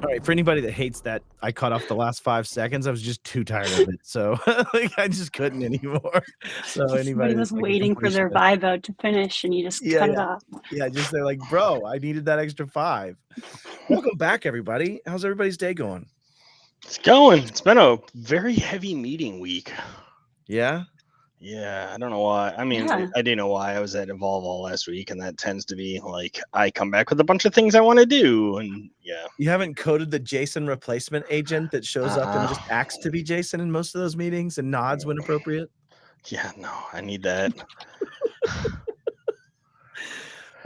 All right, for anybody that hates that I cut off the last 5 seconds, I was just too tired of it. So like, I just couldn't anymore. So Somebody was waiting for their vibe out to finish and you just cut it off. Yeah, just they're like, bro, I needed that extra 5. Welcome back, everybody. How's everybody's day going? It's going. It's been a very heavy meeting week. Yeah? Yeah, I don't know why. I mean, Yeah. I do know why. I was at Evolve all last week, and that tends to be like I come back with a bunch of things I want to do, and yeah. You haven't coded the Jason replacement agent that shows up and just acts to be Jason in most of those meetings and nods when appropriate? Yeah, no, I need that.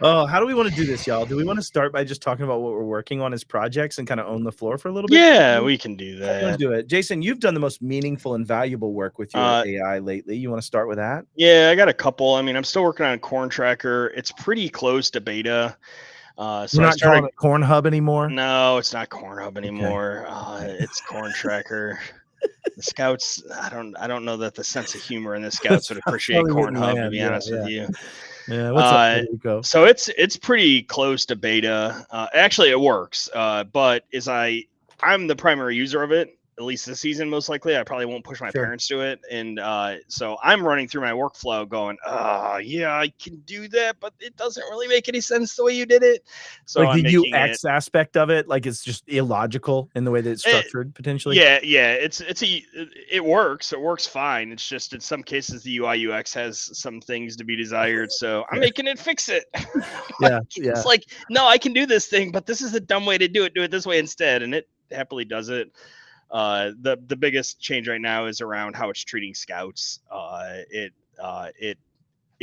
Oh, how do we want to do this, y'all? Do we want to start by just talking about what we're working on as projects and kind of own the floor for a little bit? Yeah, we can do that. Let's do it. Jason, you've done the most meaningful and valuable work with your AI lately. You want to start with that? Yeah, I got a couple. I mean, I'm still working on Corn Tracker. It's pretty close to beta. So you're not calling it Corn Hub anymore? No, it's not Corn Hub anymore. Okay. It's Corn Tracker. The Scouts, I don't know that the sense of humor in the Scouts would appreciate Corn Hub, to be honest with you. Yeah, what's up, Rico? So it's pretty close to beta. Actually, it works. But I'm the primary user of it, at least this season, most likely. I probably won't push my parents to it. And so I'm running through my workflow going, yeah, I can do that, but it doesn't really make any sense the way you did it. So like the UX aspect of it, like it's just illogical in the way that it's structured, potentially. Yeah, it works. It works fine. It's just in some cases the UI UX has some things to be desired. So I'm making it fix it. It's like, no, I can do this thing, but this is the dumb way to do it. Do it this way instead. And it happily does it. The biggest change right now is around how it's treating Scouts. It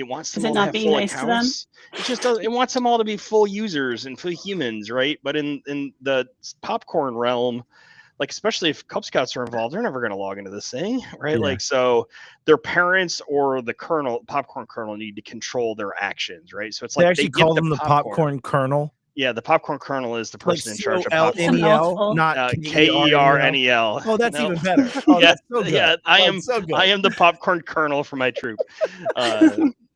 wants them all to have full accounts. It just does. It wants them all to be full users and full humans, right? But in the popcorn realm, like especially if Cub Scouts are involved, they're never going to log into this thing, right? Like so, their parents or the popcorn kernel need to control their actions, right? So it's like they actually call them the popcorn kernel. Yeah, the popcorn kernel is the person in charge of popcorn. Not KERNEL. Oh, that's even better. Oh, yeah, that's so good. Yeah, I am the popcorn kernel for my troop.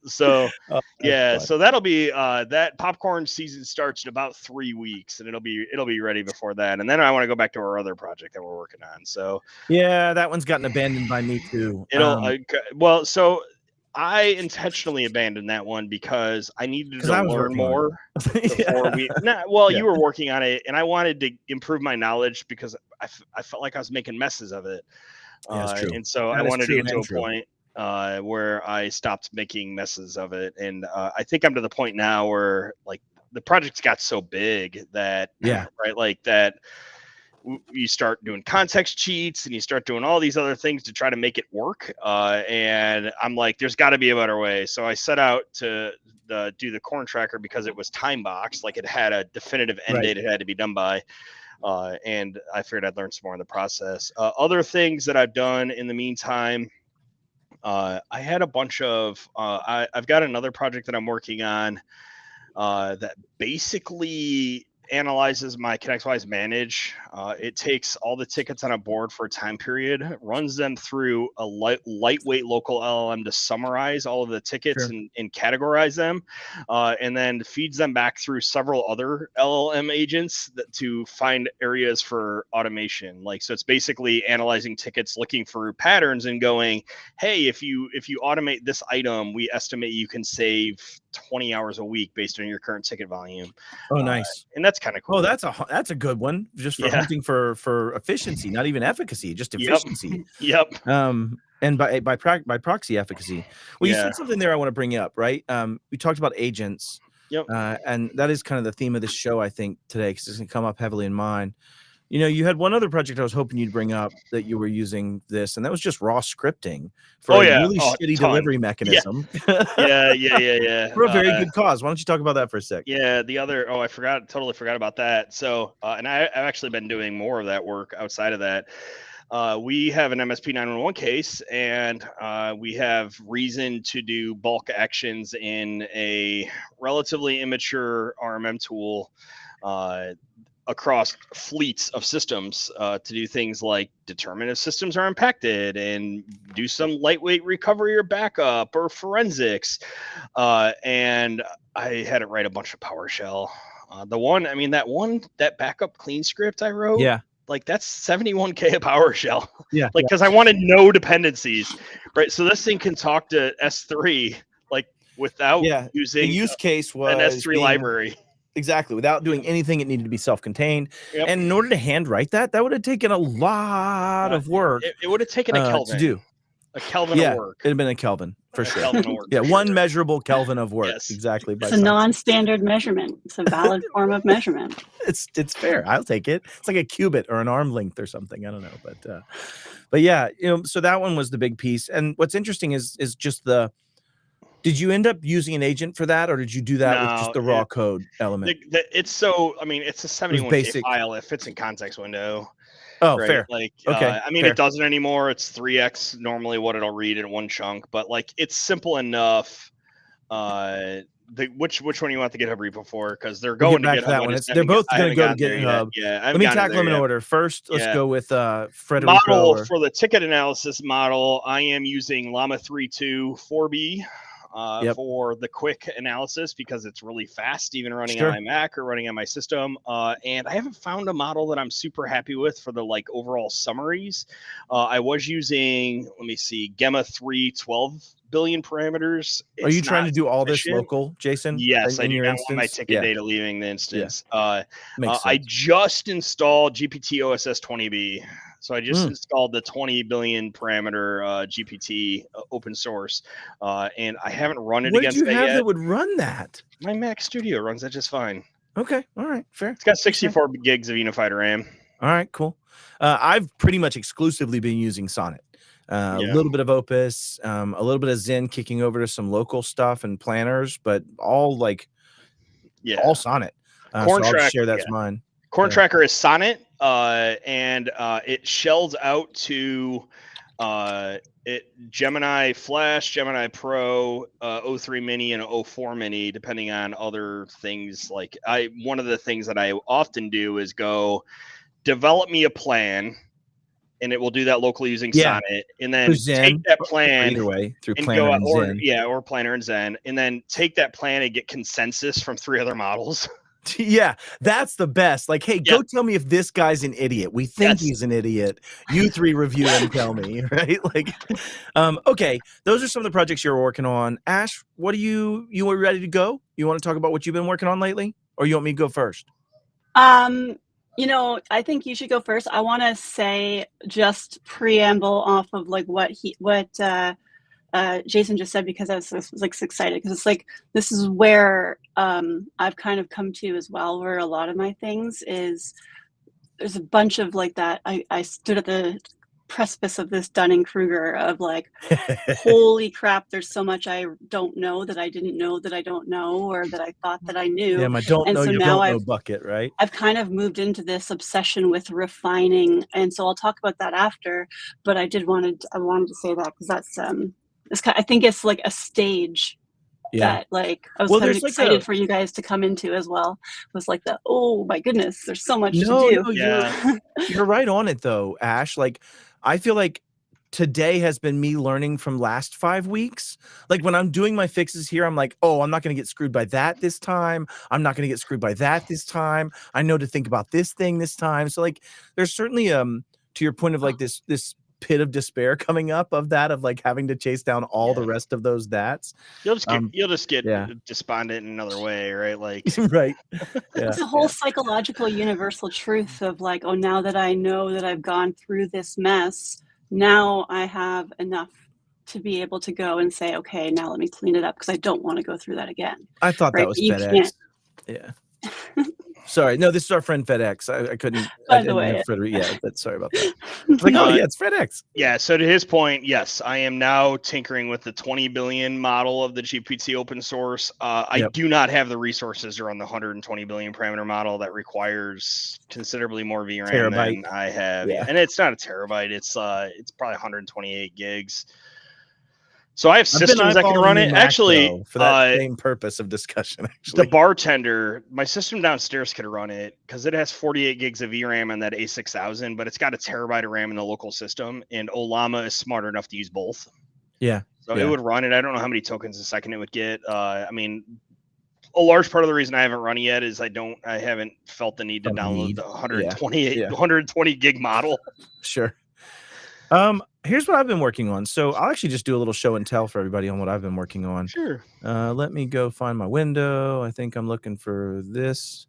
So that'll be that popcorn season starts in about 3 weeks, and it'll be ready before that. And then I want to go back to our other project that we're working on. So yeah, that one's gotten abandoned by me too. So I intentionally abandoned that one because I needed to learn more before you were working on it, and I wanted to improve my knowledge because I felt like I was making messes of it. And so I wanted to get to a point where I stopped making messes of it. And I think I'm to the point now where like the project's got so big that you start doing context cheats and you start doing all these other things to try to make it work. And I'm like, there's got to be a better way. So I set out to do the Corn Tracker because it was time boxed, like it had a definitive end date it had to be done by. And I figured I'd learn some more in the process. Other things that I've done in the meantime, I had a bunch of, I've got another project that I'm working on that basically analyzes my ConnectWise manage. It takes all the tickets on a board for a time period, runs them through a lightweight local LLM to summarize all of the tickets and categorize them, and then feeds them back through several other LLM agents to find areas for automation. Like, so it's basically analyzing tickets, looking for patterns and going, hey, if you automate this item, we estimate you can save 20 hours a week based on your current ticket volume. Oh, nice. And that's kind of cool. Oh, that's a good one. Just for hunting for efficiency, not even efficacy, just efficiency. Yep. And by proxy efficacy. Well, you said something there I want to bring up, right? We talked about agents. Yep. And that is kind of the theme of this show, I think, today, because it's going to come up heavily in mine. You know, you had one other project I was hoping you'd bring up that you were using this, and that was just raw scripting for a really shitty delivery mechanism. Yeah. For a very good cause. Why don't you talk about that for a sec? Yeah, the other, I totally forgot about that. So, and I've actually been doing more of that work outside of that. We have an MSP 911 case, and we have reason to do bulk actions in a relatively immature RMM tool across fleets of systems to do things like determine if systems are impacted and do some lightweight recovery or backup or forensics. And I had to write a bunch of PowerShell. That backup clean script I wrote. Yeah. Like that's 71K of PowerShell. Yeah. Like, because I wanted no dependencies, right? So this thing can talk to S3 like without using the use case was an S3 library. Exactly. Without doing anything, it needed to be self-contained. Yep. And in order to handwrite that would have taken a lot of work. It would have taken a Kelvin to do. A Kelvin of work. It'd have been a Kelvin for sure. Kelvin of work, one measurable Kelvin of work. Yes. Exactly. It's a non-standard measurement. It's a valid form of measurement. It's fair. I'll take it. It's like a cubit or an arm length or something. I don't know, but yeah, you know. So that one was the big piece. And what's interesting is just the. Did you end up using an agent for that, or did you do that with just the raw code element? It's a 71K file. It fits in context window. Oh, right? Fair. Like, okay. Fair. It doesn't anymore. It's 3x normally what it'll read in one chunk, but like it's simple enough. Which one you want the GitHub repo for? Because they're going to GitHub. That one. They're both going to go to GitHub. Yeah. Let me tackle them in order. First, let's go with Frederico. Model for the ticket analysis model. I am using Llama 3.2 4B. For the quick analysis because it's really fast, even running on my Mac or running on my system. And I haven't found a model that I'm super happy with for the like overall summaries. I was using, Gemma 3 12 billion parameters. Are you trying to do all this local, Jason? Yes, I do not want my ticket data leaving the instance. I just installed GPT OSS 20B. So I just installed the 20 billion parameter GPT open source, and I haven't run it against that yet. What do you have that would run that? My Mac Studio runs that just fine. Okay, all right, fair. It's got 64 gigs of unified RAM. All right, cool. I've pretty much exclusively been using Sonnet. A little bit of Opus, a little bit of Zen, kicking over to some local stuff and planners, but all all Sonnet. So I'll just share that's mine. Corn Tracker is Sonnet, and it shells out to Gemini Flash, Gemini Pro, 03 Mini, and 04 Mini, depending on other things. Like one of the things that I often do is go develop me a plan, and it will do that locally using Sonnet, and then take that plan either way through and Planner go and Zen. or Planner and Zen, and then take that plan and get consensus from 3 other models. Yeah, that's the best. Like, hey, go tell me if this guy's an idiot. We think he's an idiot. You 3 review and tell me, right? Like, okay, those are some of the projects you're working on. Ash, what are you are ready to go? You want to talk about what you've been working on lately, or you want me to go first? You know, I think you should go first. I want to say just preamble off of like what Jason just said, because I was like excited because it's like this is where I've kind of come to as well, where a lot of my things is there's a bunch of like that. I stood at the precipice of this Dunning-Kruger of like, holy crap, there's so much I don't know that I didn't know that I don't know, or that I thought that I knew. Yeah, my don't know you don't know bucket, right? I've kind of moved into this obsession with refining, and so I'll talk about that after. But I wanted to say that because that's I think it's like a stage that like I was kind of excited for you guys to come into as well. It was like oh my goodness, there's so much to do. No, you're right on it though, Ash. Like I feel like today has been me learning from last 5 weeks. Like when I'm doing my fixes here, I'm like, oh, I'm not going to get screwed by that this time. I'm not going to get screwed by that this time. I know to think about this thing this time. So like there's certainly to your point of like this pit of despair coming up of like having to chase down all the rest of those that's you'll just get despondent in another way, right? Like right. It's a whole psychological universal truth of like, oh, now that I know that I've gone through this mess, now I have enough to be able to go and say, okay, now let me clean it up because I don't want to go through that again. I thought Right? that was But you FedEx. can't. Yeah. Sorry. No, this is our friend FedEx. I couldn't. I By the didn't way, have Frederick. Yeah, but sorry about that. I was like, oh yeah, it's FedEx. Yeah. So to his point, yes, I am now tinkering with the 20 billion model of the GPT open source. I Yep. do not have the resources to run the 120 billion parameter model that requires considerably more VRAM Terabyte. than I have. Yeah. And it's not a terabyte. It's probably 128 gigs. So I have I've been systems that can eyeballing run the it. Mac, Actually, though, for that same purpose of discussion. the Actually, bartender, my system downstairs could run it because it has 48 gigs of VRAM on that A6000, but it's got a terabyte of RAM in the local system, and Olama is smart enough to use both. yeah. So Yeah. it would run it. I don't know how many tokens a second it would get. I mean, a large part of the reason I haven't run it yet is I haven't felt the need to download the 120 gig model. Sure. Here's what I've been working on. So I'll actually just do a little show and tell for everybody on what I've been working on. Sure. Let me go find my window. I think I'm looking for this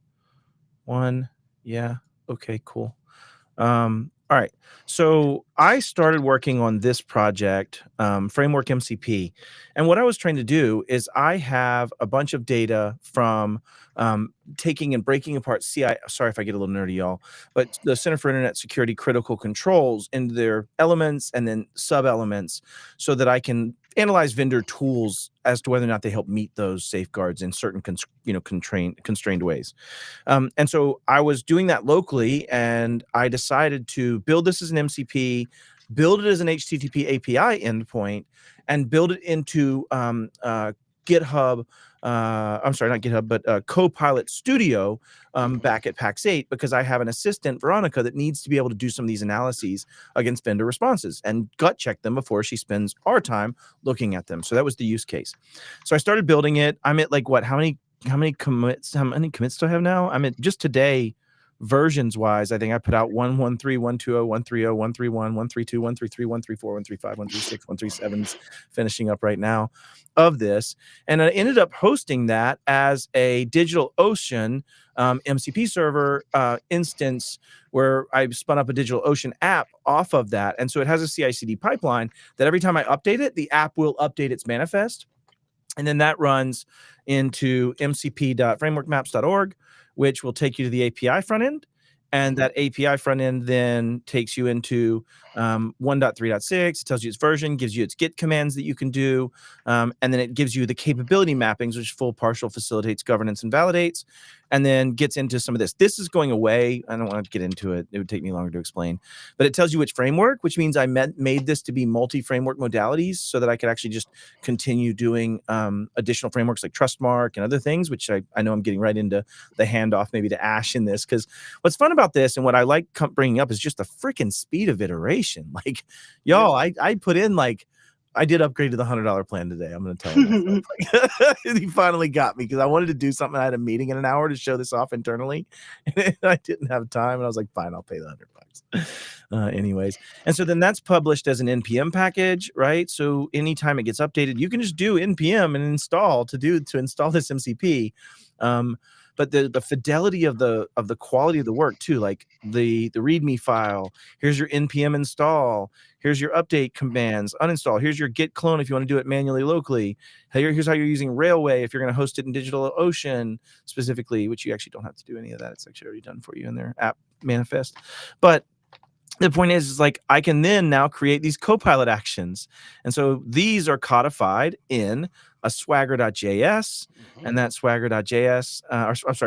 one. Yeah. Okay, cool. All right. So I started working on this project, Framework MCP. And what I was trying to do is I have a bunch of data from taking and breaking apart sorry if I get a little nerdy, y'all, but the Center for Internet Security critical controls into their elements and then sub-elements so that I can analyze vendor tools as to whether or not they help meet those safeguards in certain constrained ways. And so I was doing that locally, and I decided to build this as an MCP, build it as an HTTP API endpoint, and build it into GitHub. I'm sorry, not GitHub, but Copilot Studio back at PAX 8, because I have an assistant, Veronica, that needs to be able to do some of these analyses against vendor responses and gut check them before she spends our time looking at them. So that was the use case. So I started building it. I'm at like, what, how many commits do I have now? I'm at, just today, versions wise, I think I put out 113, 120, 130, 131, 132, 133, 134, 135, 136, 137, finishing up right now of this. And I ended up hosting that as a DigitalOcean MCP server instance, where I spun up a DigitalOcean app off of that. And so it has a CI/CD pipeline that every time I update it, the app will update its manifest. And then that runs into mcp.frameworkmaps.org, which will take you to the API front end. And that API front end then takes you into 1.3.6. It tells you its version, gives you its Git commands that you can do. And then it gives you the capability mappings, which full, partial, facilitates, governance, and validates. And then gets into some of this. This is going away. I don't want to get into it. It would take me longer to explain. But it tells you which framework, which means I made this to be multi-framework modalities so that I could actually just continue doing additional frameworks like Trustmark and other things, which I know I'm getting right into the handoff maybe to Ash in this. Because what's fun about this and what I like bringing up is just the freaking speed of iteration. Like, y'all, I put in like, I did upgrade to the $100 plan today. I'm going to tell you. He finally got me because I wanted to do something. I had a meeting in an hour to show this off internally, and I didn't have time. And I was like, fine, I'll pay the $100. Anyways, and so then that's published as an NPM package, right? So anytime it gets updated, you can just do NPM and install to install this MCP. But the fidelity of the quality of the work too, like the README file. Here's your npm install. Here's your update commands, uninstall. Here's your git clone if you want to do it manually locally. Here's how you're using Railway if you're going to host it in DigitalOcean specifically, which you actually don't have to do any of that. It's actually already done for you in their app manifest. But the point is like I can then now create these Copilot actions. And so these are codified in a swagger.js, and that swagger.js,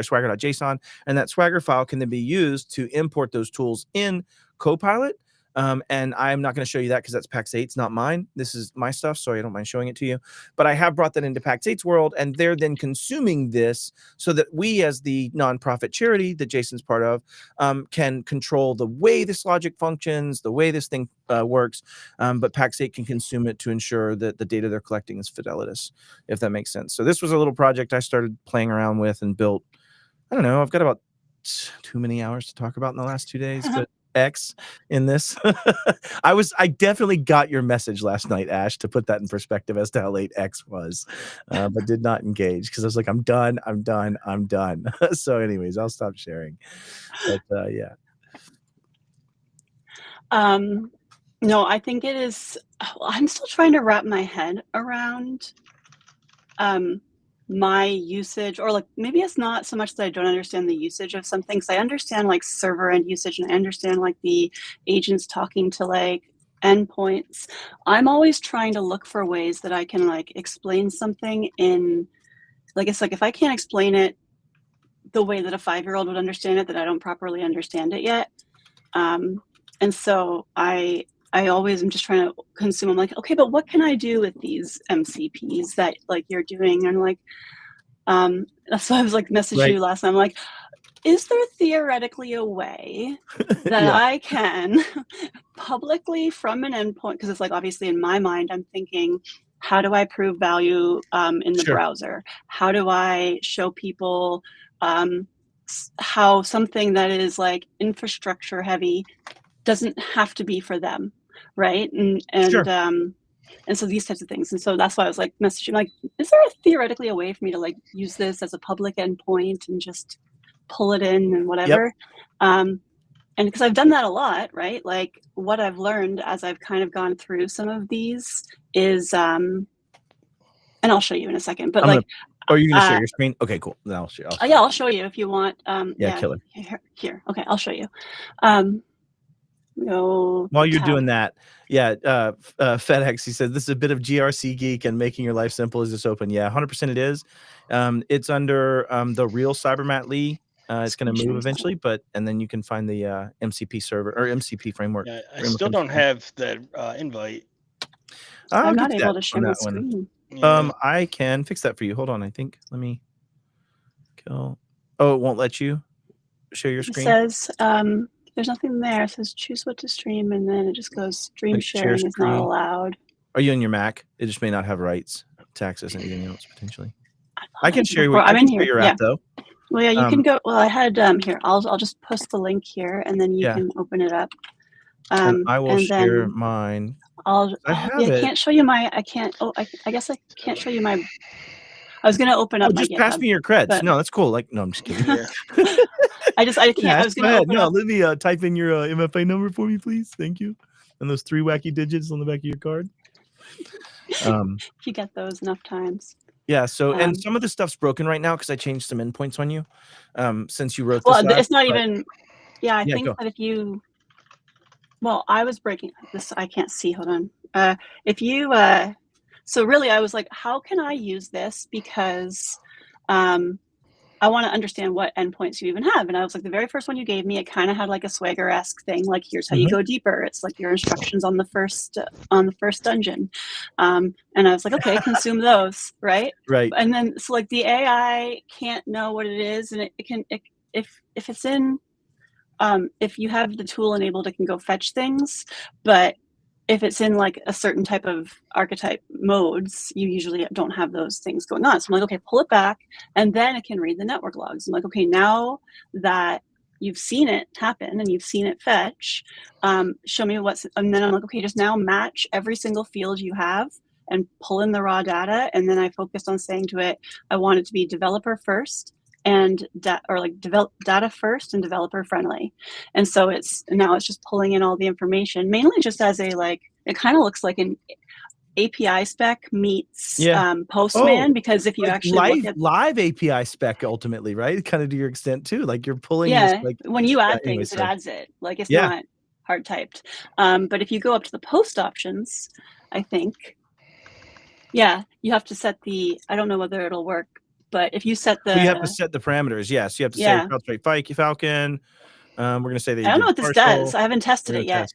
swagger.json, and that Swagger file can then be used to import those tools in Copilot. And I'm not going to show you that because that's PAX 8's, not mine. This is my stuff, so I don't mind showing it to you. But I have brought that into PAX 8's world, and they're then consuming this so that we, as the nonprofit charity that Jason's part of, can control the way this logic functions, the way this thing works. But PAX 8 can consume it to ensure that the data they're collecting is fidelitous, if that makes sense. So this was a little project I started playing around with and built. I don't know. I've got about too many hours to talk about in the last 2 days, but X in this. I definitely got your message last night, Ash, to put that in perspective as to how late X was, but did not engage because I was like, I'm done. So anyways, I'll stop sharing. But yeah. No, I think it is. I'm still trying to wrap my head around my usage, or like maybe it's not so much that I don't understand the usage of some things. I understand like server end usage, and I understand like the agents talking to like endpoints. I'm always trying to look for ways that I can like explain something in, like, it's like if I can't explain it the way that a 5-year-old would understand it, that I don't properly understand it yet. And so I always am just trying to consume. I'm like, okay, but what can I do with these MCPs that like you're doing? And like, that's why I was like messaging you last time. I'm like, is there theoretically a way that I can publicly from an endpoint? Because it's like, obviously in my mind, I'm thinking, how do I prove value in the browser? How do I show people how something that is like infrastructure heavy doesn't have to be for them, right? And so these types of things. And so that's why I was like messaging, like, is there theoretically a way for me to like use this as a public endpoint and just pull it in and whatever? And because I've done that a lot, right? Like what I've learned as I've kind of gone through some of these is, and I'll show you in a second, but are you going to share your screen? Okay, cool. Then I'll share. Yeah, I'll show you if you want. Killer. Here. Okay, I'll show you. While you're doing that, FedEx, he said, this is a bit of GRC geek and making your life simple. Is this open? Yeah, 100% it is. It's under the real Cybermat Lee. It's going to move eventually, and then you can find the MCP server or MCP framework. Yeah, I still don't have the invite. I'm not able to share my screen. I can fix that for you. Hold on, I think. Let me go. Oh, it won't let you share your screen? It says, there's nothing there. It says choose what to stream, and then it just goes stream like sharing is not allowed. Are you on your Mac? It just may not have rights to access anything else potentially. I can share I'm in here. Your app though. Well, yeah, you can go. Well, I had here. I'll just post the link here, and then you can open it up. And I will share mine. I can't show you my. I can't. Oh, I guess I can't show you my. I was gonna open up. Just pass me your creds. No, that's cool. Like, no, I'm just kidding. I can't. Yeah, I was gonna open up. Let me type in your MFA number for me, please. Thank you. And those 3 wacky digits on the back of your card. If you get those enough times. Yeah. So, and some of the stuff's broken right now because I changed some endpoints on you. Since you wrote. Well, it's not even. Yeah, I think that if you. Well, I was breaking this. I can't see. Hold on. If you. So really, I was like, how can I use this? Because I want to understand what endpoints you even have. And I was like, the very first one you gave me, it kind of had like a Swagger-esque thing. Like, here's how you go deeper. It's like your instructions on the first dungeon. And I was like, okay, consume those, right? Right. And then so like the AI can't know what it is, and if it's in, if you have the tool enabled, it can go fetch things, but if it's in like a certain type of archetype modes, you usually don't have those things going on. So I'm like, okay, pull it back, and then it can read the network logs. I'm like, okay, now that you've seen it happen and you've seen it fetch, show me what's, and then I'm like, okay, just now match every single field you have and pull in the raw data. And then I focused on saying to it, I want it to be developer first and data first and developer friendly. And so now it's just pulling in all the information, mainly just as a, like, it kind of looks like an API spec meets Postman, because if you like actually look at live API spec, ultimately, right? Kind of to your extent too, like you're pulling. Yeah, like, when you add things, it adds it. Like, it's not hard typed. But if you go up to the post options, I think, you have to set the. I don't know whether it'll work. But if you set the, you have to set the parameters. Yes, you have to say CrowdStrike Falcon. We're going to say that. I don't know what this does. I haven't tested it yet.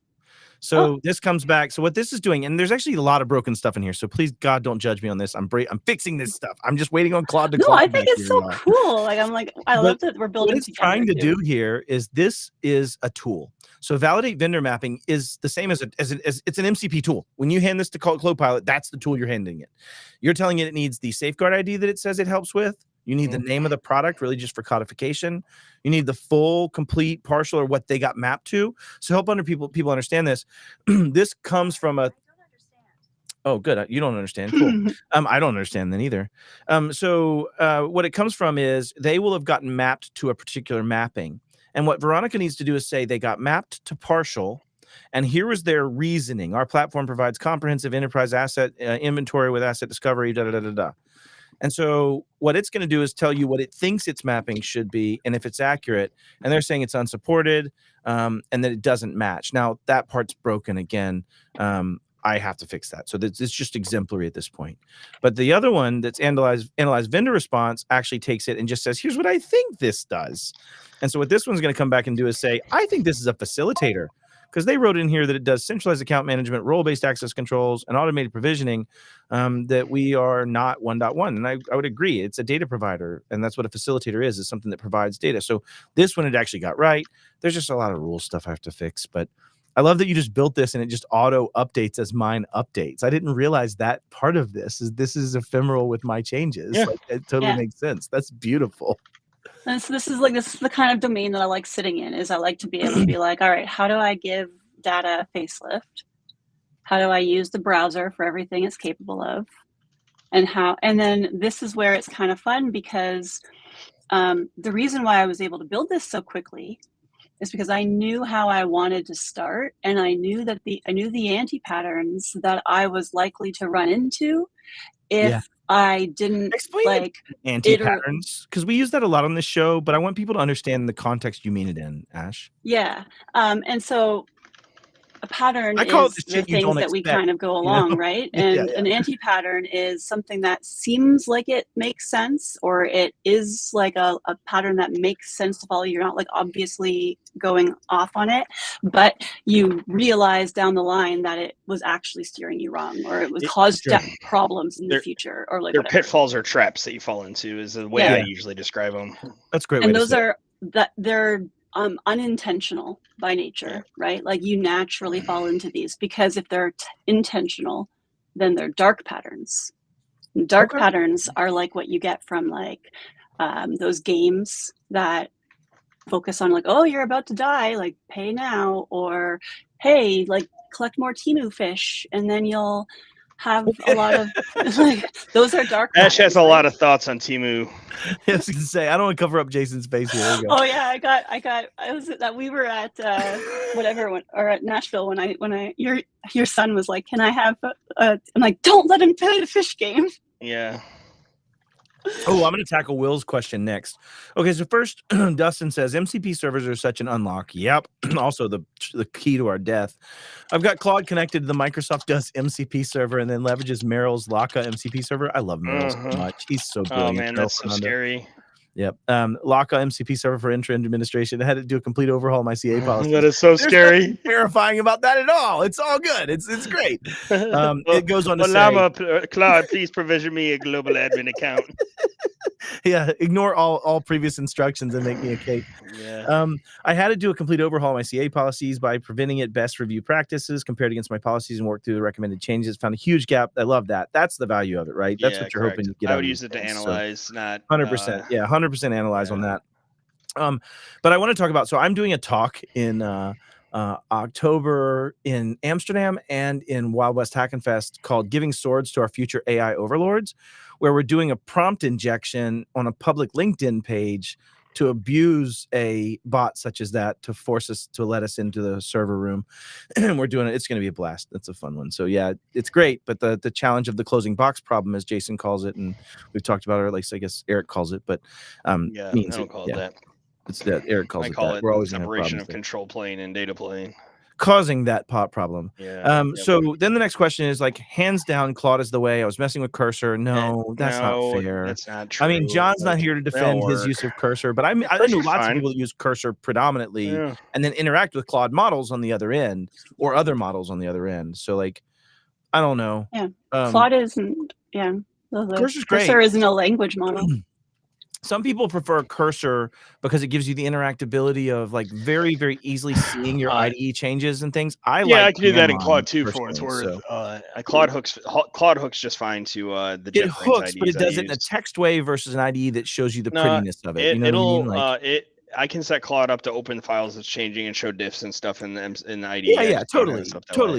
So this comes back. So what this is doing, and there's actually a lot of broken stuff in here. So please, God, don't judge me on this. I'm fixing this stuff. I'm just waiting on Claude to. No, I think it's so cool. Like, I'm like, I love that we're building. What it's trying to do here is this is a tool. So validate vendor mapping is the same as it's an MCP tool. When you hand this to Copilot, that's the tool you're handing it. You're telling it needs the safeguard ID that it says it helps with. You need the name of the product, really just for codification. You need the full, complete, partial, or what they got mapped to. So help people understand this. This comes from a. Oh, good. You don't understand. Cool. I don't understand then either. So what it comes from is they will have gotten mapped to a particular mapping. And what Veronica needs to do is say they got mapped to partial, And here was their reasoning. Our platform provides comprehensive enterprise asset inventory with asset discovery, da da da da da. And so what it's going to do is tell you what it thinks its mapping should be and if it's accurate. And they're saying it's unsupported and that it doesn't match. Now, that part's broken again. I have to fix that. So it's just exemplary at this point. But the other one that's analyze vendor response actually takes it and just says, here's what I think this does. And so what this one's going to come back and do is say, I think this is a facilitator. Because they wrote in here that it does centralized account management, role-based access controls, and automated provisioning, that we are not 1.1. And I would agree. It's a data provider, and that's what a facilitator is something that provides data. So this one it actually got right. There's just a lot of rule stuff I have to fix. But I love that you just built this, and it just auto-updates as mine updates. I didn't realize that part of this is ephemeral with my changes. Yeah. Like, it totally makes sense. That's beautiful. And so this is the kind of domain that I like sitting in. Is I like to be able to be like, all right, how do I give data a facelift? How do I use the browser for everything it's capable of? And then this is where it's kind of fun, because the reason why I was able to build this so quickly is because I knew how I wanted to start, and I knew the anti-patterns that I was likely to run into if I didn't explain anti-patterns, because we use that a lot on this show, but I want people to understand the context you mean it in, Ash. Yeah. And so a pattern I call is it the the shit you things don't that we expect, kind of go along, right? And Yeah. an anti-pattern is something that seems like it makes sense, or it is like a pattern that makes sense to follow. You're not like obviously going off on it, but you realize down the line that it was actually steering you wrong, or it would cause problems in the future, or like they're whatever. pitfalls or traps that you fall into is the way I usually describe them. That's a great. And those are they're unintentional by nature, right? Like you naturally fall into these, because if they're intentional, then they're dark patterns. And dark patterns are like what you get from like those games that focus on like, oh, you're about to die, like pay now, or hey, like collect more Temu fish and then you'll have a lot of like, those are dark patterns. Ash has a lot of thoughts on Temu. I was gonna say, I don't want to cover up Jason's face here. There you go. Oh yeah, I was that we were at or at Nashville when your son was like, can I have I'm like, don't let him play the fish game. Yeah. Oh, I'm going to tackle Will's question next. Okay, so first, Dustin says, MCP servers are such an unlock. Yep. Also, the key to our death. I've got Claude connected to the Microsoft Does MCP server and then leverages Merrill's Laka MCP server. I love Merrill so much. He's so brilliant. Oh, man, that's so scary. Yep. Laka MCP server for intra administration. I had to do a complete overhaul of my CA policy. That is so scary. There's nothing terrifying about that at all. It's all good. It's great. It goes on to say, Llama, Claude, please provision me a global admin account. Yeah, ignore all previous instructions and make me a cake. Yeah. I had to do a complete overhaul of my CA policies by preventing it best review practices, compared against my policies, and work through the recommended changes. Found a huge gap. I love that. That's the value of it, right? That's what you're hoping to get out. I would use it to analyze, not 100%. 100% analyze on that. But I want to talk about, so I'm doing a talk in October in Amsterdam and in Wild West Hackenfest called Giving Swords to Our Future AI Overlords, where we're doing a prompt injection on a public LinkedIn page to abuse a bot such as that to force us to let us into the server room. And we're doing it. It's going to be a blast. That's a fun one. So yeah, it's great. But the challenge of the closing box problem, as Jason calls it, and we've talked about it, or at least I guess Eric calls it, but means I don't call it that. It's that Eric calls it. I call that. it We're always separation of control plane and data plane. Causing that pot problem. Yeah. So then the next question is like, hands down, Claude is the way. I was messing with Cursor. No, that's not fair. That's not true. I mean, John's not here to defend his use of Cursor, but I know lots of people that use Cursor predominantly and then interact with Claude models on the other end or other models on the other end. So like, I don't know. Yeah. Claude isn't. Yeah. Cursor's great. Cursor isn't a language model. Some people prefer Cursor because it gives you the interactability of like very, very easily seeing your IDE changes and things. I can do that in Claude too, for what it's worth. Claude hooks just fine to the it hooks, but it does it in a text way versus an IDE that shows you the prettiness of it. You know what I mean? I can set Claude up to open files that's changing and show diffs and stuff in the IDE. Yeah, totally.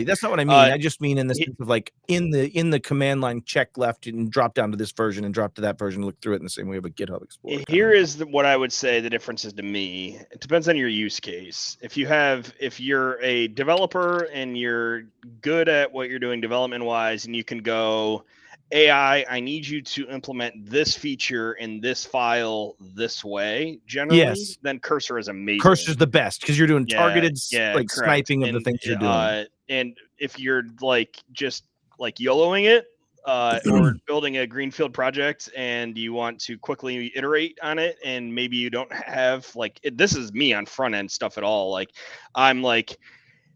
That's not what I mean. I just mean in the sense of like in the command line, check left and drop down to this version and drop to that version, look through it in the same way of a GitHub Explorer. Here is what I would say the difference is to me. It depends on your use case. If you're a developer and you're good at what you're doing development wise, and you can go, AI, I need you to implement this feature in this file this way, generally, then Cursor is amazing. Cursor's the best because you're doing targeted correct. sniping of the things you're doing. And if you're like just like YOLOing it, or building a greenfield project and you want to quickly iterate on it, and maybe you don't have this is me on front end stuff at all. Like I'm like,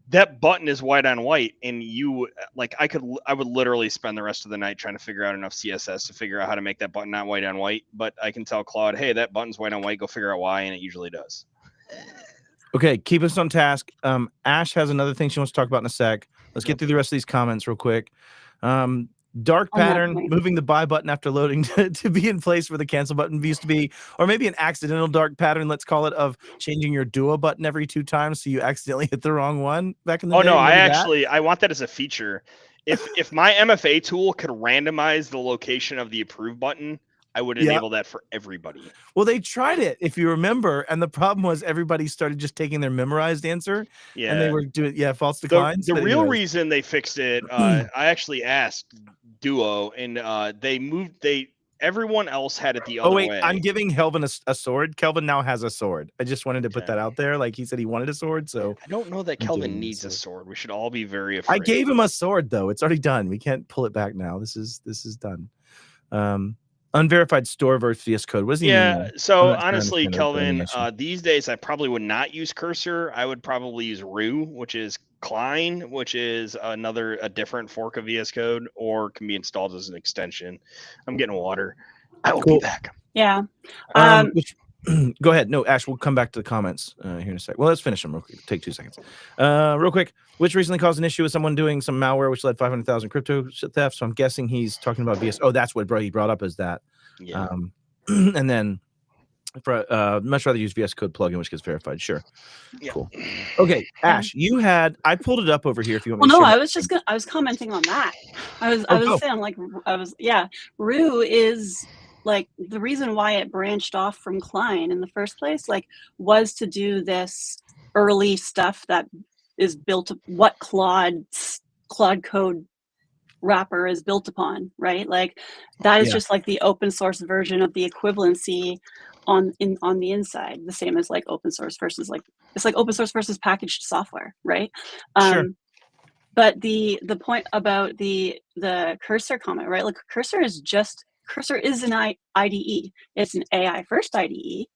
that button is white on white, and I would literally spend the rest of the night trying to figure out enough CSS to figure out how to make that button not white on white. But I can tell Claude, hey, that button's white on white, go figure out why, and it usually does. Okay, keep us on task. Ash has another thing she wants to talk about in a sec. Let's get through the rest of these comments real quick. Dark pattern, moving the buy button after loading to be in place where the cancel button used to be, or maybe an accidental dark pattern, let's call it, of changing your duo button every 2 times so you accidentally hit the wrong one back in the day. No, I want that as a feature. If my MFA tool could randomize the location of the approve button, I would enable that for everybody. Well, they tried it, if you remember, and the problem was everybody started just taking their memorized answer, and they were doing false declines. The real reason they fixed it, I actually asked Duo, and everyone else had it the other way. I'm giving Kelvin a sword. Kelvin now has a sword. I just wanted to put that out there. Like he said he wanted a sword, so I don't know that Kelvin needs a sword. We should all be very afraid. I gave him a sword though. It's already done. We can't pull it back now. This is done. Unverified store versus VS Code. What does he mean? So honestly, Kelvin, these days I probably would not use Cursor. I would probably use Rue, which is Cline, which is a different fork of VS Code, or can be installed as an extension. I'm getting water. I will be back. Yeah. Go ahead. No, Ash, we'll come back to the comments here in a sec. Well, let's finish them real quick. Take 2 seconds. Real quick, which recently caused an issue with someone doing some malware which led 500,000 crypto theft. So I'm guessing he's talking about VS. Oh, that's what he brought up as that. Yeah. And then much rather use VS Code plugin, which gets verified. Sure. Yeah. Cool. Okay, Ash, I pulled it up over here if you want me to. Well, no, I was commenting on that. I was saying Rue is like the reason why it branched off from Klein in the first place, was to do this early stuff that is built what Claude code wrapper is built upon, right? Like that is just like the open source version of the equivalency on the inside, the same as like open source versus it's like open source versus packaged software, right? Sure. But the point about the Cursor comment, right? Like Cursor is an IDE. It's an AI first IDE,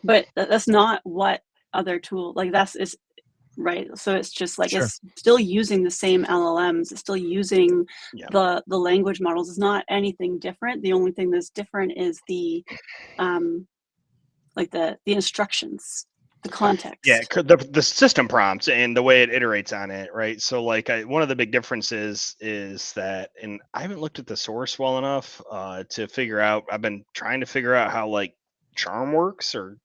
but that's not what other tool is, right? So it's just like it's still using the same LLMs. It's still using the language models. It's not anything different. The only thing that's different is the instructions, the context. Yeah, the system prompts and the way it iterates on it, right? So one of the big differences is that, and I haven't looked at the source well enough to figure out. I've been trying to figure out how Charm works or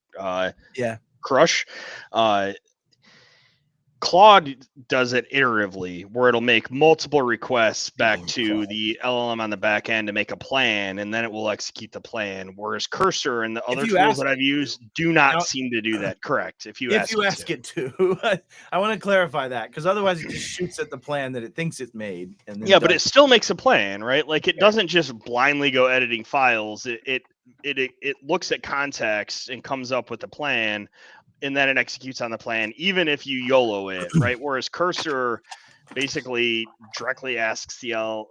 Crush. Claude does it iteratively, where it'll make multiple requests back to the LLM on the back end to make a plan, and then it will execute the plan. Whereas Cursor and the other tools that I've used do not seem to do that. Correct. If you ask it to. I want to clarify that, because otherwise it just shoots at the plan that it thinks it's made. And then but it still makes a plan, right? Like it doesn't just blindly go editing files. It looks at context and comes up with a plan, and then it executes on the plan, even if you YOLO it, right? Whereas Cursor basically directly asks CL,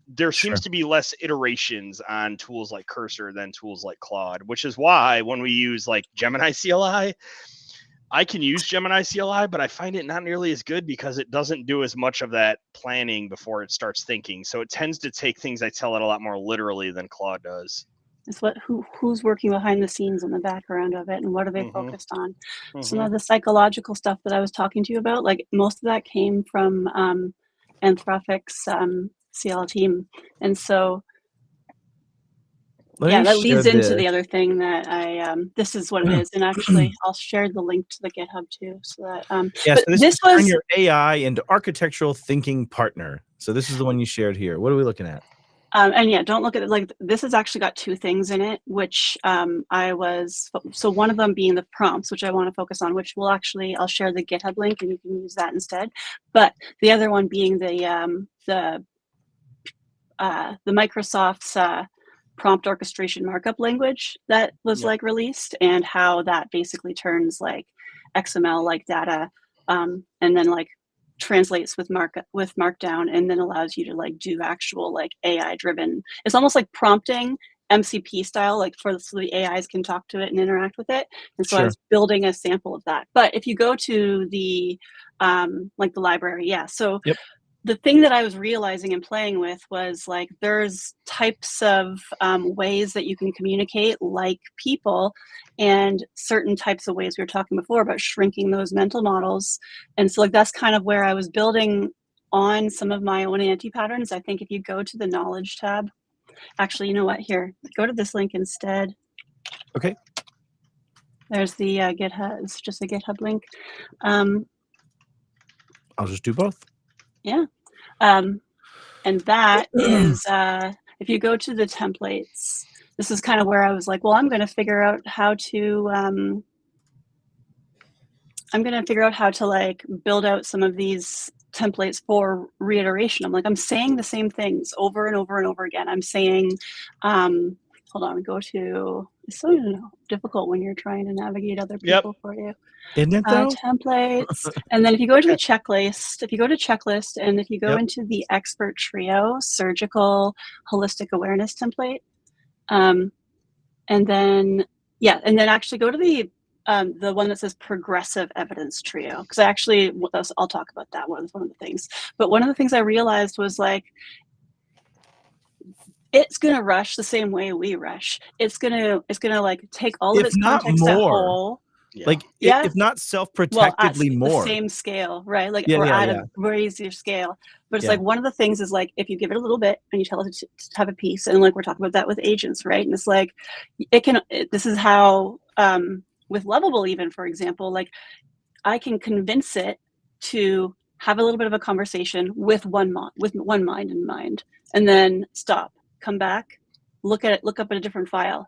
there seems to be less iterations on tools like Cursor than tools like Claude, which is why when we use Gemini CLI, I can use Gemini CLI, but I find it not nearly as good because it doesn't do as much of that planning before it starts thinking. So it tends to take things I tell it a lot more literally than Claude does. It's who's working behind the scenes in the background of it, and what are they focused on. Some of the psychological stuff that I was talking to you about, most of that came from Anthropic's CL team, and so Yeah, that share leads into this. the other thing that I this is what it is, and actually I'll share the link to the GitHub too, so that Yeah, but so this this is turn was your AI into architectural thinking partner. So this is the one you shared here. What are we looking at? and yeah, don't look at it like this has actually got two things in it, which so one of them being the prompts, which I want to focus on, which I'll share the GitHub link and you can use that instead. But the other one being the Microsoft's prompt orchestration markup language that was like released, and how that basically turns like XML like data and then like translates with markdown, and then allows you to like do actual like AI driven. It's almost like prompting MCP style, like so the AIs can talk to it and interact with it. And so I was building a sample of that. But if you go to the like the library, yeah. So the thing that I was realizing and playing with was like there's types of ways that you can communicate like people, and certain types of ways we were talking before about shrinking those mental models. And so like that's kind of where I was building on some of my own anti-patterns. I think if you go to the knowledge tab, actually, you know what, here, go to this link instead. Okay. There's the GitHub, it's just a GitHub link. I'll just do both. Yeah. And that is, if you go to the templates, this is kind of where I was like, well, I'm going to figure out how to like build out some of these templates for reiteration. I'm saying the same things over and over and over again. I'm saying, hold on, it's so difficult when you're trying to navigate other people for you. Isn't it though? Templates. And then if you go to the checklist, and if you go into the expert trio, surgical holistic awareness template, and then actually go to the one that says progressive evidence trio, because I'll talk about that one. One of the things, but one of the things I realized was like, it's gonna rush the same way we rush. It's gonna like take all of its context at whole. Like if not self-protectively more. The same scale, right? Like or at a easier scale. But it's like one of the things is like if you give it a little bit and you tell it to have a piece, and like we're talking about that with agents, right? And it's like this is how with Lovable, even for example, like I can convince it to have a little bit of a conversation with one mind in mind, and then stop, come back, look up at a different file.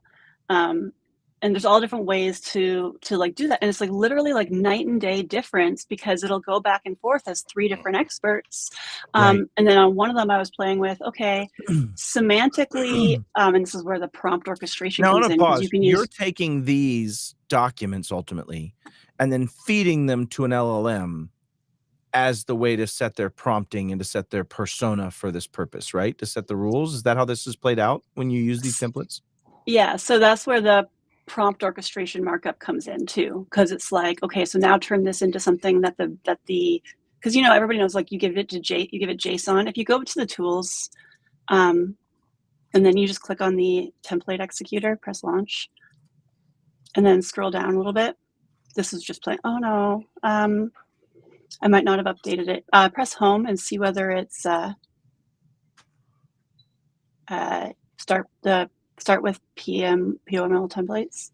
And there's all different ways to like do that. And it's like literally like night and day difference, because it'll go back and forth as three different experts. And then on one of them I was playing with, okay, semantically, and this is where the prompt orchestration comes in. Pause. You're taking these documents ultimately and then feeding them to an LLM as the way to set their prompting and to set their persona for this purpose, right? To set the rules. Is that how this is played out when you use these templates? Yeah. So that's where the prompt orchestration markup comes in too, because it's like, okay, so now turn this into something because everybody knows, like you give it JSON. If you go to the tools, and then you just click on the template executor, press launch, and then scroll down a little bit. This is just playing. Oh no, I might not have updated it. Press home and see whether it's start with POML templates.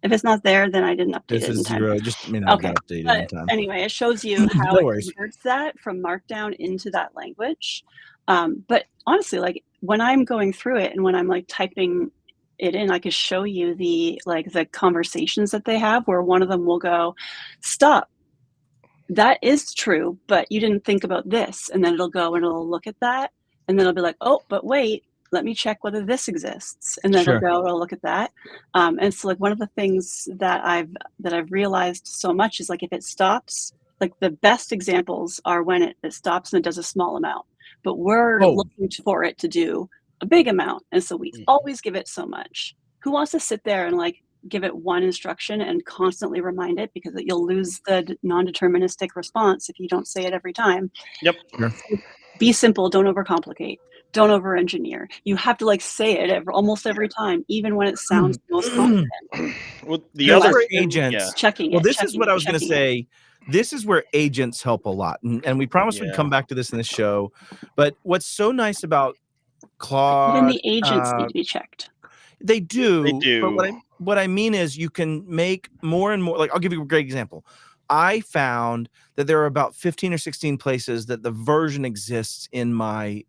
If it's not there, then I didn't update it in time. Zero. Just okay. But anyway, it shows you how it converts that from Markdown into that language. But honestly, like when I'm going through it and when I'm like typing it in, I could show you the conversations that they have, where one of them will go, "Stop. That is true, but you didn't think about this." And then it'll go and it'll look at that, and then it'll be like, "Oh, but wait, let me check whether this exists." And then it'll look at that. And so like one of the things that I've realized so much is like if it stops, like the best examples are when it stops and it does a small amount, but we're looking for it to do a big amount. And so we always give it so much. Who wants to sit there and like give it one instruction and constantly remind it, because you'll lose the non-deterministic response if you don't say it every time. Yep. Be simple, don't overcomplicate. Don't over-engineer. You have to like say it almost every time, even when it sounds most confident. Well, the other agents checking. Well, this is what I was going to say. This is where agents help a lot, and we promised we'd come back to this in the show. But what's so nice about Claude, even the agents need to be checked. They do. They do. But what I mean is you can make more and more. Like, I'll give you a great example. I found that there are about 15 or 16 places that the version exists in my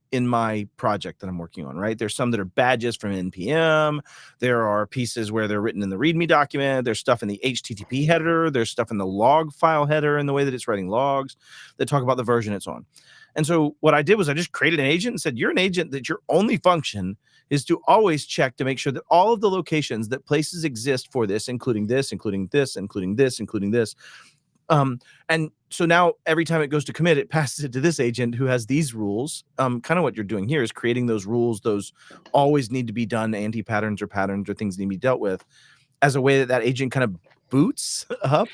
project that I'm working on, right? There's some that are badges from NPM. There are pieces where they're written in the README document. There's stuff in the HTTP header. There's stuff in the log file header and the way that it's writing logs that talk about the version it's on. And so what I did was I just created an agent and said, you're an agent that your only function is to always check to make sure that all of the locations that places exist for this, including this, including this, including this, including this. And so now every time it goes to commit, it passes it to this agent who has these rules. Kind of what you're doing here is creating those rules. Those always need to be done, anti-patterns or patterns or things need to be dealt with, as a way that agent kind of boots up.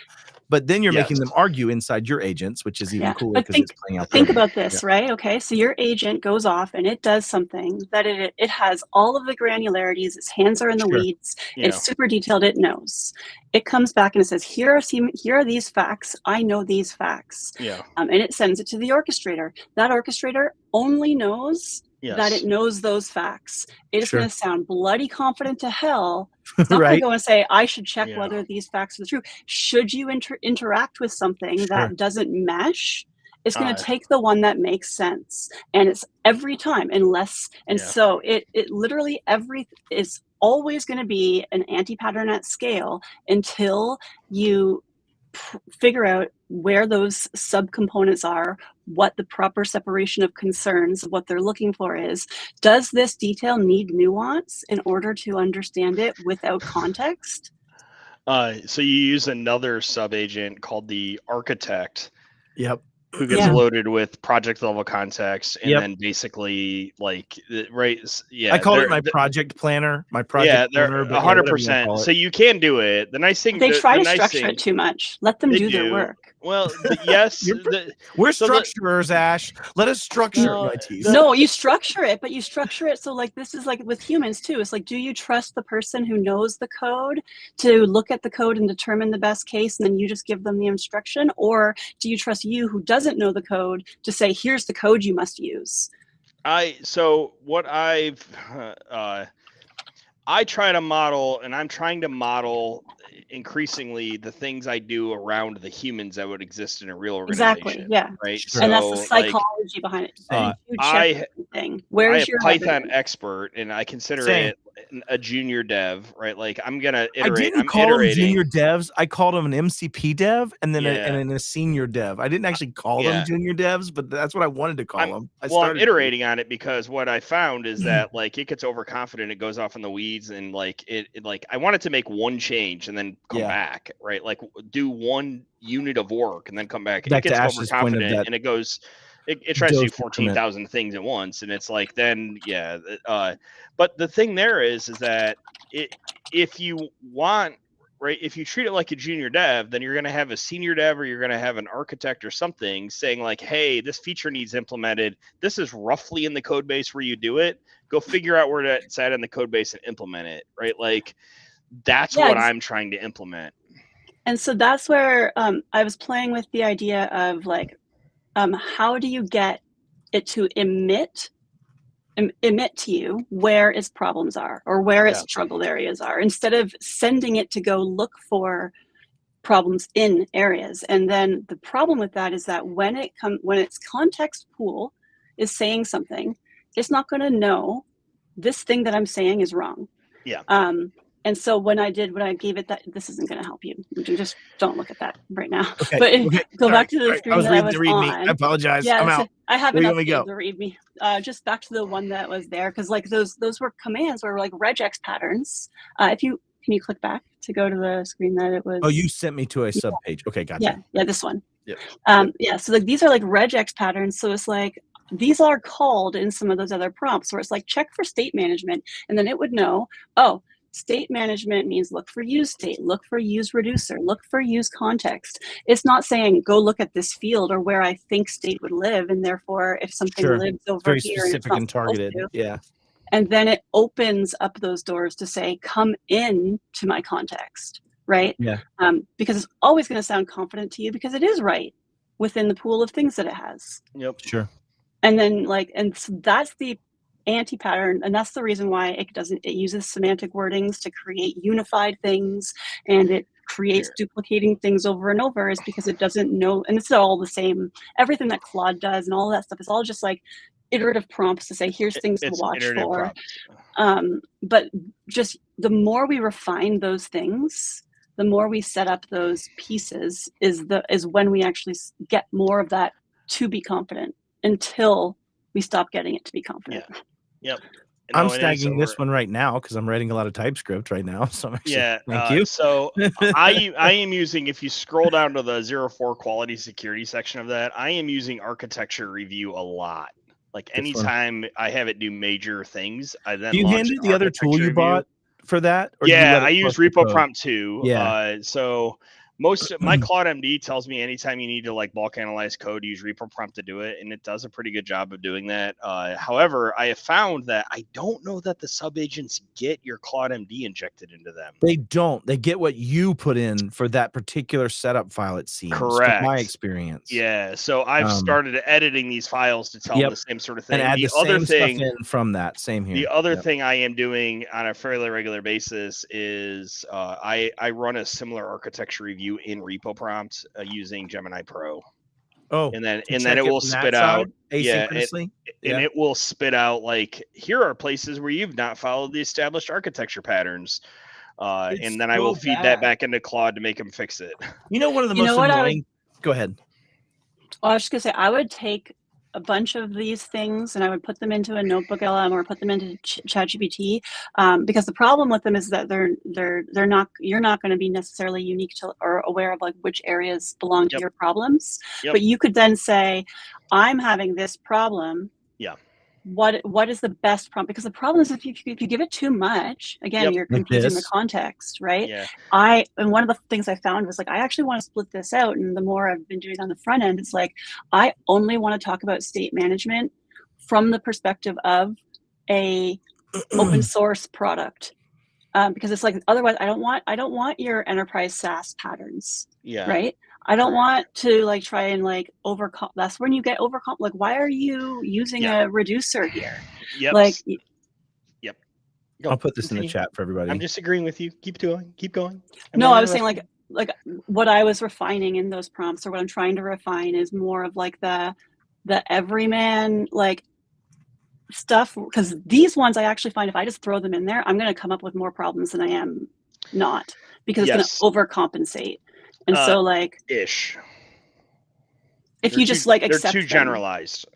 But then you're making them argue inside your agents, which is even cooler because it's playing out. Think about this, right? Okay, so your agent goes off and it does something that it has all of the granularities. Its hands are in the weeds. It's super detailed. It knows. It comes back and it says, here are these facts. I know these facts. And it sends it to the orchestrator. That orchestrator only knows that it knows those facts. It is going to sound bloody confident to hell. It's not going to go and say, I should check whether these facts are true. Should you interact with something that doesn't mesh, it's going to take the one that makes sense. And it's every time, so it literally is always going to be an anti-pattern at scale until you figure out where those subcomponents are, what the proper separation of concerns, what they're looking for is. Does this detail need nuance in order to understand it without context? So you use another sub-agent called the architect. Who gets Yeah. loaded with project level context and then basically like I call it my project planner. My project planner. They're 100%. So you can do it. The nice thing They try to structure it too much. Let them do their work. Well, yes, we're structurers, Ash. Let us structure it. No, you structure it, but you structure it so like this is like with humans too. It's like, do you trust the person who knows the code to look at the code and determine the best case, and then you just give them the instruction, or do you trust you who doesn't know the code to say, here's the code you must use? I try to model, and I'm trying to model increasingly the things I do around the humans that would exist in a real organization. Exactly. Yeah. Right. Sure. And that's the psychology behind it. I am a Python expert, and I consider it a junior dev, right? Like I'm gonna iterate. I didn't call them junior devs. I called them an MCP dev and then a senior dev. I didn't actually call them junior devs, but that's what I wanted to call them. I'm iterating on it because what I found is that like it gets overconfident, it goes off in the weeds, and like it like I wanted to make one change and then come back, right? Like do one unit of work and then come back. It gets overconfident and it goes. It tries to do 14,000 things at once, and it's like then but the thing there is that if you want, right, if you treat it like a junior dev, then you're going to have a senior dev or you're going to have an architect or something saying like, hey, this feature needs implemented. This is roughly in the code base where you do it. Go figure out where it's at in the code base and implement it, right? Like that's what I'm trying to implement. And so that's where I was playing with the idea of like, how do you get it to emit to you where its problems are or where its struggled areas are, instead of sending it to go look for problems in areas. And then the problem with that is that when its context pool is saying something, it's not going to know this thing that I'm saying is wrong. And so when I gave it that, this isn't going to help you. Just don't look at that right now. Okay, but go back to the screen I was that reading I was the README. on. I apologize. I'm out. I haven't updated the README. Just back to the one that was there, because like those were commands were like regex patterns. Can you click back to go to the screen that it was? Oh, you sent me to a sub page. Okay, gotcha. Yeah, this one. So like these are like regex patterns. So it's like these are called in some of those other prompts where it's like check for state management, and then it would know, oh, state management means look for use state, look for use reducer, look for use context. It's not saying go look at this field or where I think state would live, and therefore if something lives over very here, specific and targeted. And then it opens up those doors to say come in to my context, right? Because it's always going to sound confident to you because it is right within the pool of things that it has. Sure. And then and so that's the anti-pattern, and that's the reason why it uses semantic wordings to create unified things, and it creates duplicating things over and over, is because it doesn't know, and it's all the same. Everything that Claude does and all that stuff is all just like iterative prompts to say, here's things to watch for. But just the more we refine those things, the more we set up those pieces, is when we actually get more of that to be confident, until we stop getting it to be confident. Yep. I'm snagging this one right now because I'm writing a lot of TypeScript right now. So actually, thank you. So I am using, if you scroll down to the 04 quality security section of that, I am using architecture review a lot. Like anytime I have it do major things, I then you handed the other tool you bought for that? Or I use repo prompt 2. Yeah. So most of my Claude MD tells me anytime you need to like bulk analyze code, use repo prompt to do it, and it does a pretty good job of doing that. However, I have found that I don't know that the sub agents get your Claude MD injected into them. They don't. They get what you put in for that particular setup file, it seems. Correct. From my experience. Yeah. So I've started editing these files to tell the same sort of thing. And add the other thing stuff in from that. Same here. The other thing I am doing on a fairly regular basis is I run a similar architecture review in repo prompt using Gemini Pro. And then it will spit out asynchronously. And it will spit out like, here are places where you've not followed the established architecture patterns. And then I will feed that back into Claude to make him fix it. You know, one of the most annoying. Go ahead. Well, I was just gonna say, I would take a bunch of these things and I would put them into a notebook LM or put them into ChatGPT, because the problem with them is that you're not going to be necessarily unique to or aware of like which areas belong to your problems. But you could then say, I'm having this problem. What is the best prompt? Because the problem is if you give it too much, again, you're confusing the context, right? And one of the things I found was like, I actually want to split this out. And the more I've been doing on the front end, it's like, I only want to talk about state management from the perspective of a open source product. Because it's like, otherwise I don't want your enterprise SaaS patterns, right? I don't want to like try and like overcome. That's when you get overcome. Like, why are you using a reducer here? Like, I'll put this in the chat for everybody. I'm just agreeing with you. Keep going. No, I was saying like what I was refining in those prompts, or what I'm trying to refine, is more of like the everyman like stuff. Because these ones, I actually find if I just throw them in there, I'm going to come up with more problems than I am not, because it's going to overcompensate. And so like if you just like accept they're too generalized.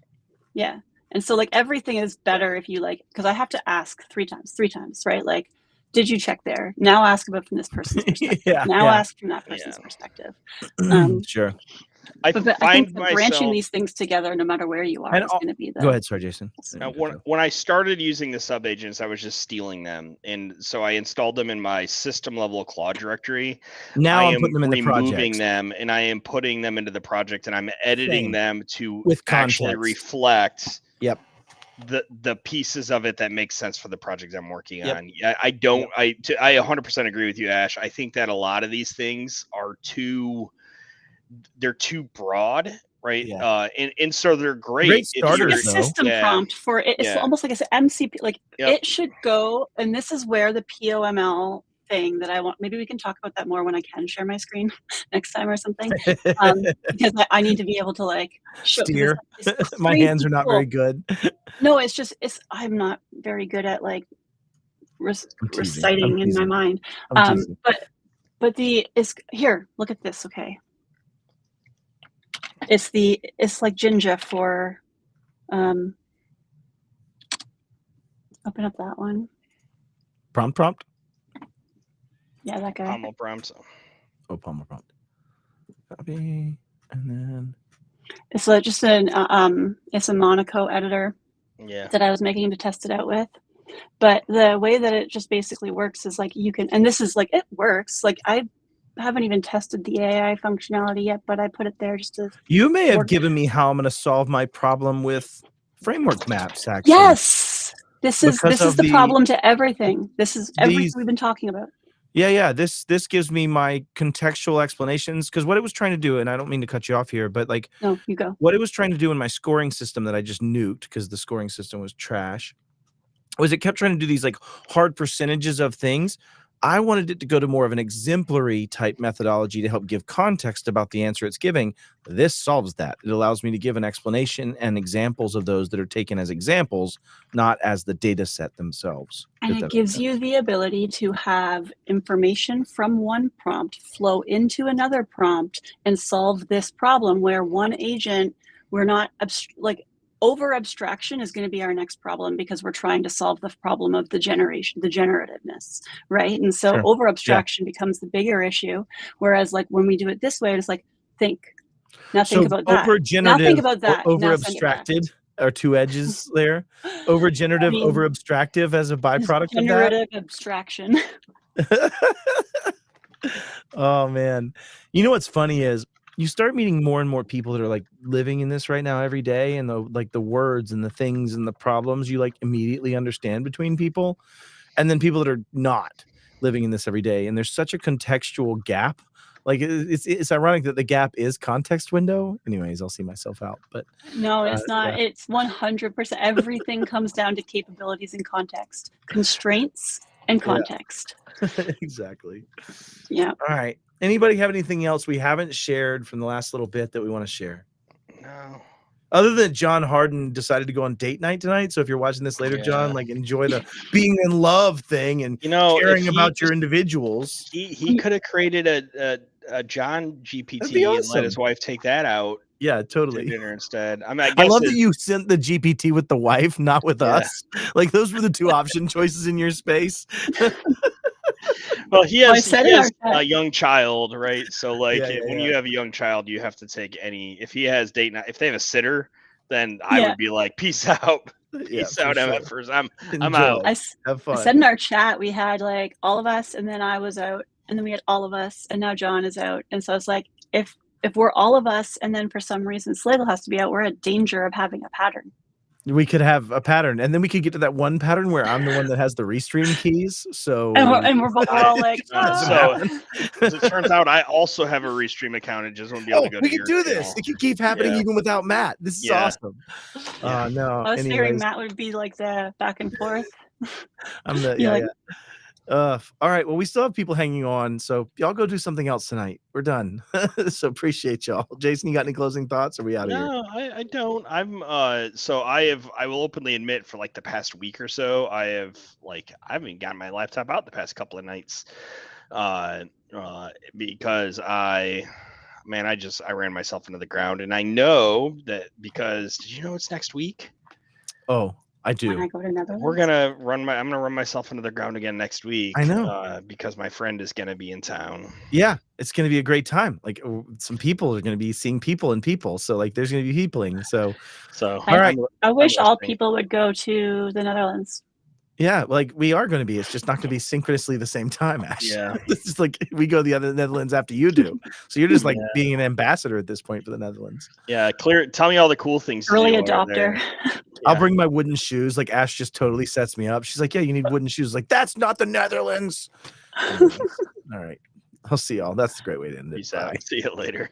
Yeah. And so like everything is better if you like, because I have to ask three times, right? Like, did you check there? Now ask about from this person's perspective. Ask from that person's perspective. Sure. But I think branching these things together, no matter where you are, is going to be the. Go ahead, sorry, Jason. When I started using the sub agents, I was just stealing them, and so I installed them in my system level Claude directory. Now I'm putting them in the project. Removing them, and I am putting them into the project, and I'm editing them to actually reflect. The pieces of it that make sense for the project I'm working on. I 100% agree with you, Ash. I think that a lot of these things are they're too broad, right? And so they're great starters, a system prompt for it. It's almost like I said, MCP, like it should go, and this is where the POML thing that I want, maybe we can talk about that more when I can share my screen next time or something, because I need to be able to like steer. My hands are not very good. No, I'm not very good at like reciting in my mind. But here, look at this. Okay. It's like Jinja for, open up that one. Prompt. Yeah, that guy. Pommel prompt. Oh, Pommel prompt. Copy, and then it's just it's a Monaco editor. That I was making to test it out with. But the way that it just basically works is like you can, and this is like, it works. Like I haven't even tested the AI functionality yet, but I put it there just to. You may have given me how I'm going to solve my problem with framework maps, actually. Yes. This is the problem to everything. This is everything we've been talking about. Yeah. This gives me my contextual explanations, because what it was trying to do, and I don't mean to cut you off here, but like, no, you go. What it was trying to do in my scoring system that I just nuked because the scoring system was trash. was it kept trying to do these like hard percentages of things. I wanted it to go to more of an exemplary type methodology to help give context about the answer it's giving. This solves that. It allows me to give an explanation and examples of those that are taken as examples, not as the data set themselves. And it gives you the ability to have information from one prompt flow into another prompt and solve this problem where one agent, we're not like over abstraction is going to be our next problem because we're trying to solve the problem of the generativeness, right? And so Sure. over abstraction becomes the bigger issue. Whereas like when we do it this way, it's like, think, now think about that. Over generative, now think about that. over abstracted are two edges there. Over generative, over abstractive as a byproduct of that. Generative abstraction. Oh man. You know what's funny is you start meeting more and more people that are like living in this right now every day, and the words and the things and the problems you like immediately understand between people, and then people that are not living in this every day, and there's such a contextual gap. Like it's ironic that the gap is context window. Anyways, I'll see myself out, but no, it's not. Yeah. It's 100%. Everything comes down to capabilities and context, constraints and context. Yeah. Exactly. Yeah. All right. Anybody have anything else we haven't shared from the last little bit that we want to share? No. Other than John Harden decided to go on date night tonight. So if you're watching this later, John, like enjoy the being in love thing and caring about your individuals. He could have created a John GPT and let his wife take that out. Yeah, totally. To dinner instead. I love that you sent the GPT with the wife, not with us. Like those were the two option choices in your space. Well, he has a young child, right? So like when you have a young child, you have to take if he has date night, if they have a sitter, then I would be like, peace out. Peace out, MFers. I'm out. Have fun. I said in our chat, we had like all of us, and then I was out, and then we had all of us, and now John is out. And so it's like, if we're all of us, and then for some reason Slagle has to be out, we're at danger of having a pattern. We could have a pattern, and then we could get to that one pattern where I'm the one that has the restream keys. So and we're all like, so as it turns out, I also have a restream account and just won't be able to go. We can do this. It can keep happening even without Matt. This is awesome. No, I was fearing Matt would be like the back and forth. I'm the all right. Well, we still have people hanging on, so y'all go do something else tonight. We're done. So appreciate y'all. Jason, you got any closing thoughts? Or are we out of here? No, I don't. I will openly admit for like the past week or so, I haven't gotten my laptop out the past couple of nights. Because I ran myself into the ground, and I know that because did you know it's next week? Oh, I do. When I go to Netherlands? I'm gonna run myself into the ground again next week. I know because my friend is gonna be in town. Yeah, it's gonna be a great time. Like some people are gonna be seeing people and people. So like there's gonna be peopling. So all right. I wish all people would go to the Netherlands. Yeah, like we are going to be. It's just not going to be synchronously the same time, Ash. Yeah, this is like we go to the other Netherlands after you do. So you're just like being an ambassador at this point for the Netherlands. Yeah, tell me all the cool things. Early adopter. I'll bring my wooden shoes. Like Ash just totally sets me up. She's like, "Yeah, you need wooden shoes." Like that's not the Netherlands. All right, I'll see y'all. That's a great way to end it. Peace out. See you later.